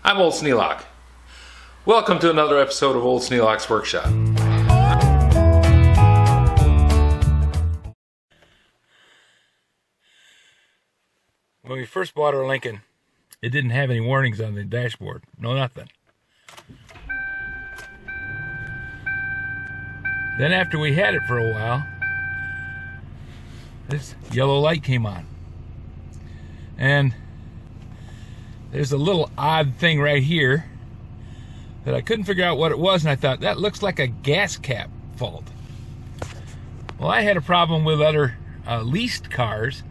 I'm Old Sneelock. Welcome to another episode of Old Sneelock's Workshop. When we first bought our Lincoln, it didn't have any warnings on the dashboard. No, nothing. Then after we had it for a while, this yellow light came on. And there's a little odd thing right here that I couldn't figure out what it was, and I thought, that looks like a gas cap fault. Well, I had a problem with other leased cars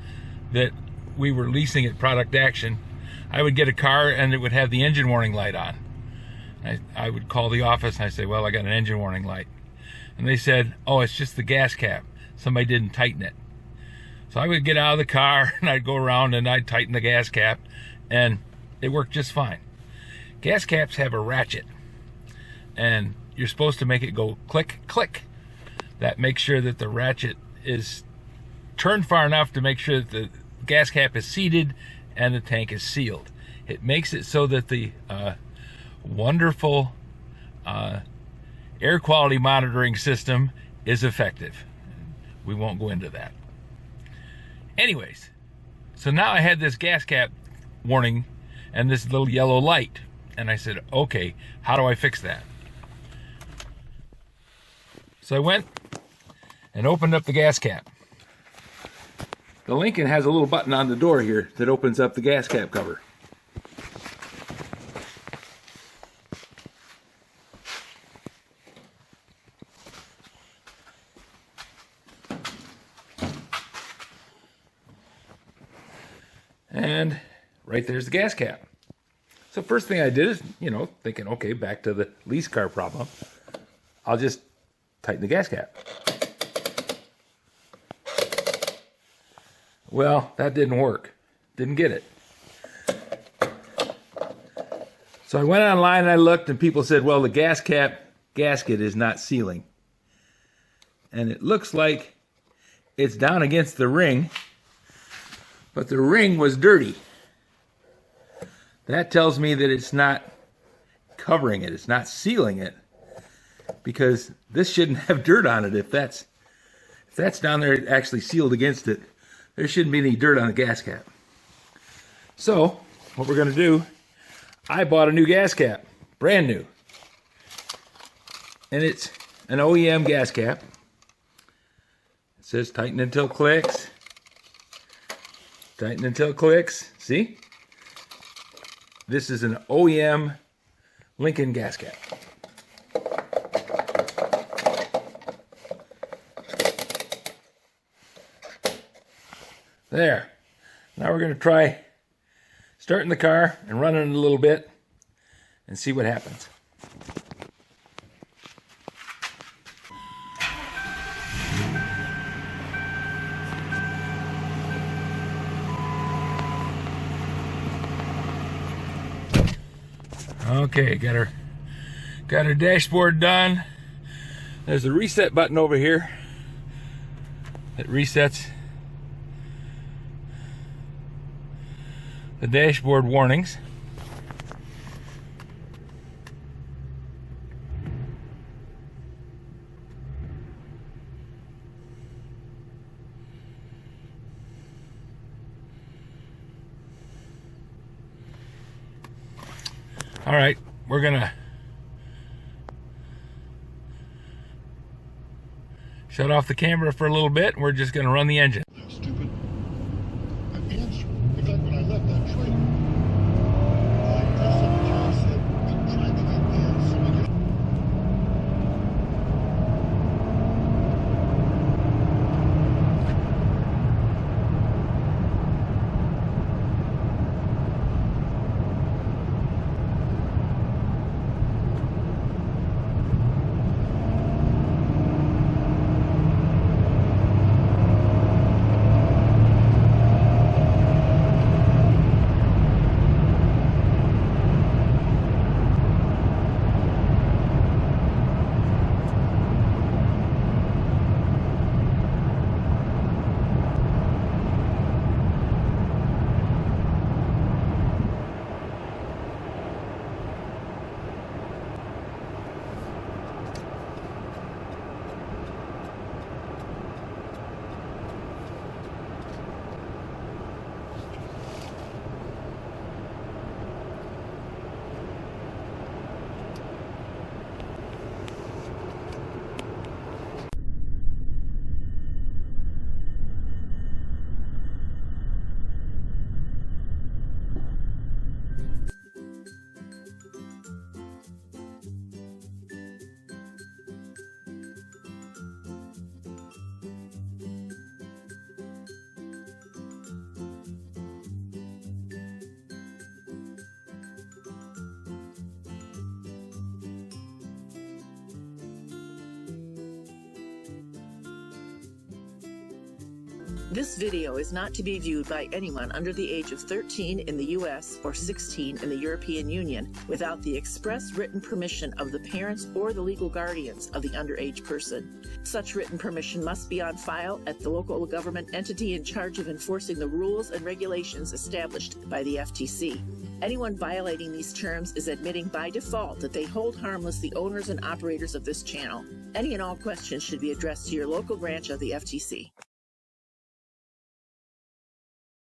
that we were leasing at Product Action. I would get a car and it would have the engine warning light on. I would call the office and I'd say, well, I got an engine warning light. And they said, oh, it's just the gas cap. Somebody didn't tighten it. So I would get out of the car and I'd go around and I'd tighten the gas cap, and it worked just fine. Gas caps have a ratchet, and you're supposed to make it go click, click. That makes sure that the ratchet is turned far enough to make sure that the gas cap is seated and the tank is sealed. It makes it so that the wonderful air quality monitoring system is effective. We won't go into that. Anyways, so now I had this gas cap warning and this little yellow light, and I said, okay, how do I fix that? So I went and opened up the gas cap. The Lincoln has a little button on the door here that opens up the gas cap cover. And right there's the gas cap. So first thing I did is, thinking, okay, back to the lease car problem. I'll just tighten the gas cap. Well, that didn't work. Didn't get it. So I went online and I looked, and people said, well, the gas cap gasket is not sealing. And it looks like it's down against the ring, but the ring was dirty. That tells me that it's not covering it. It's not sealing it, because this shouldn't have dirt on it. If that's down there actually sealed against it, there shouldn't be any dirt on the gas cap. So what we're going to do, I bought a new gas cap, brand new. And it's an OEM gas cap. It says tighten until clicks. Tighten until clicks. See? This is an OEM Lincoln gas cap. There. Now we're going to try starting the car and running it a little bit and see what happens. Okay, got our dashboard done. There's a reset button over here that resets the dashboard warnings. All right, we're gonna shut off the camera for a little bit, and we're just gonna run the engine. Stupid. I'm answering. In fact, when I left that trailer, I dressed up a job, said, I'm trying to get there. Someone just... This video is not to be viewed by anyone under the age of 13 in the U.S. or 16 in the European Union without the express written permission of the parents or the legal guardians of the underage person. Such written permission must be on file at the local government entity in charge of enforcing the rules and regulations established by the FTC. Anyone violating these terms is admitting by default that they hold harmless the owners and operators of this channel. Any and all questions should be addressed to your local branch of the FTC.